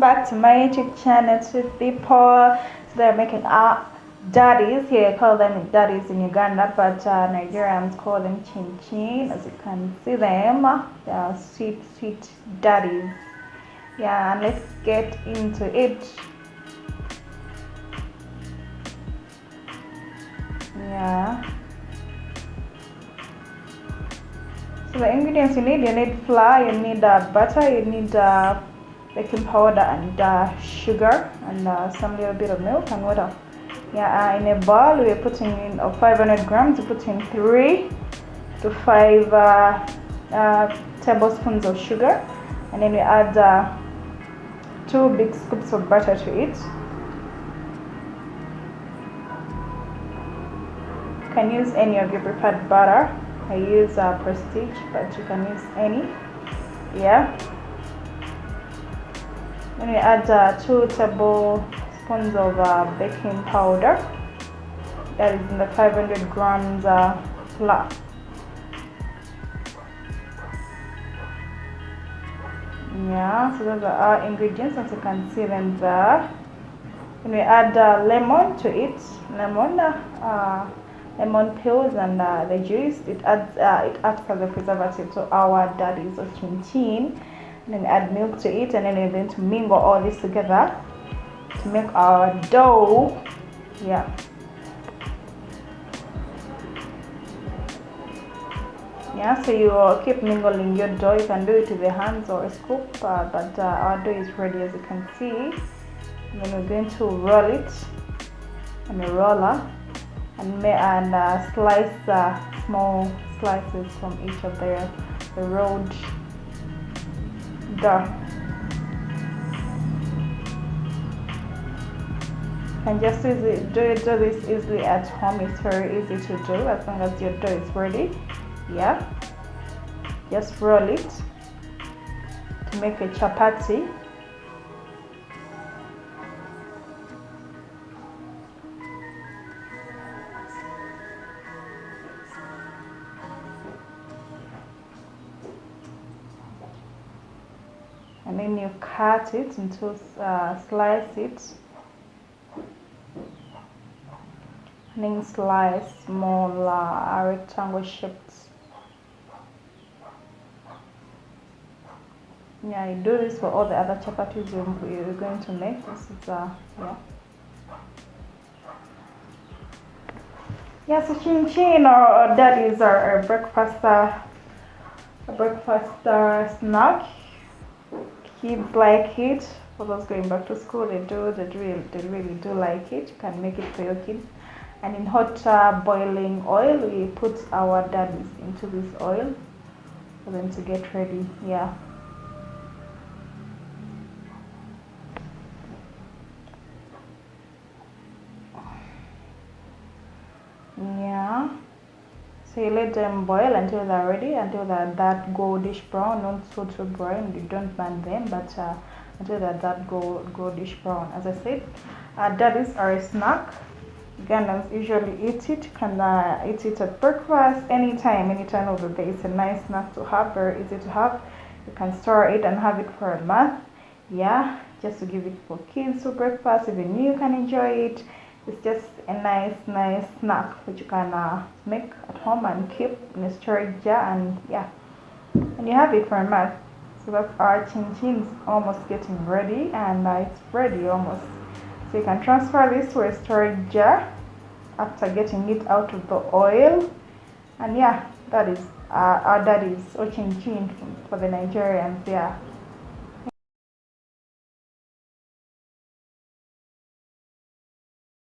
back to my YouTube channel to people. Today I'm making daddies. Here I call them daddies in Uganda, but Nigerians call them chinchin. As you can see them, they are sweet daddies. Yeah, and let's get into it. Yeah. So the ingredients you need flour, you need butter, you need baking powder and sugar and some little bit of milk and water. Yeah, in a bowl we're putting in 500 grams. You put in 3 to 5 tablespoons of sugar, and then we add 2 big scoops of butter to it. You can use any of your preferred butter. I use Prestige, but you can use any. Yeah. Then we add 2 tablespoons of baking powder. That is in the 500 grams flour. Yeah, so those are our ingredients, as you can see them there. Then we add lemon to it. Lemon peels and the juice. It acts as a preservative to our daddies or chinchin. And then add milk to it, and then we're going to mingle all this together to make our dough. Yeah. Yeah, so you keep mingling your dough. You can do it with your hands or a scoop, but our dough is ready, as you can see. And then we're going to roll it on a roller and slice small slices from each of the rolled dough. You can just do this easily at home. It's very easy to do as long as your dough is ready. Yeah, just roll it to make a chapati. And then you cut it into slice it, and then slice small rectangle shapes. Yeah, you do this for all the other chapatis you're going to make. This is yeah. So chinchin or daddies are a breakfast snack. Kids like it. For those going back to school, they really do like it. You can make it for your kids. And in hot boiling oil, we put our daddies into this oil for them to get ready. Yeah. Yeah. So you let them boil until they're ready, until they're that goldish brown, not so too brown. You don't burn them, but until they're that goldish brown. As I said, daddies are a snack. Ugandans usually eat it. You can eat it at breakfast, anytime of the day. It's a nice snack to have, very easy to have. You can store it and have it for a month. Yeah, just to give it for kids for breakfast. Even you can enjoy it. It's just a nice snack which you can make at home and keep in a storage jar, and yeah, and you have it for a month. So that's our chinchin almost getting ready, and it's ready almost. So you can transfer this to a storage jar after getting it out of the oil, and yeah, that is our daddies or chinchin for the Nigerians. Yeah.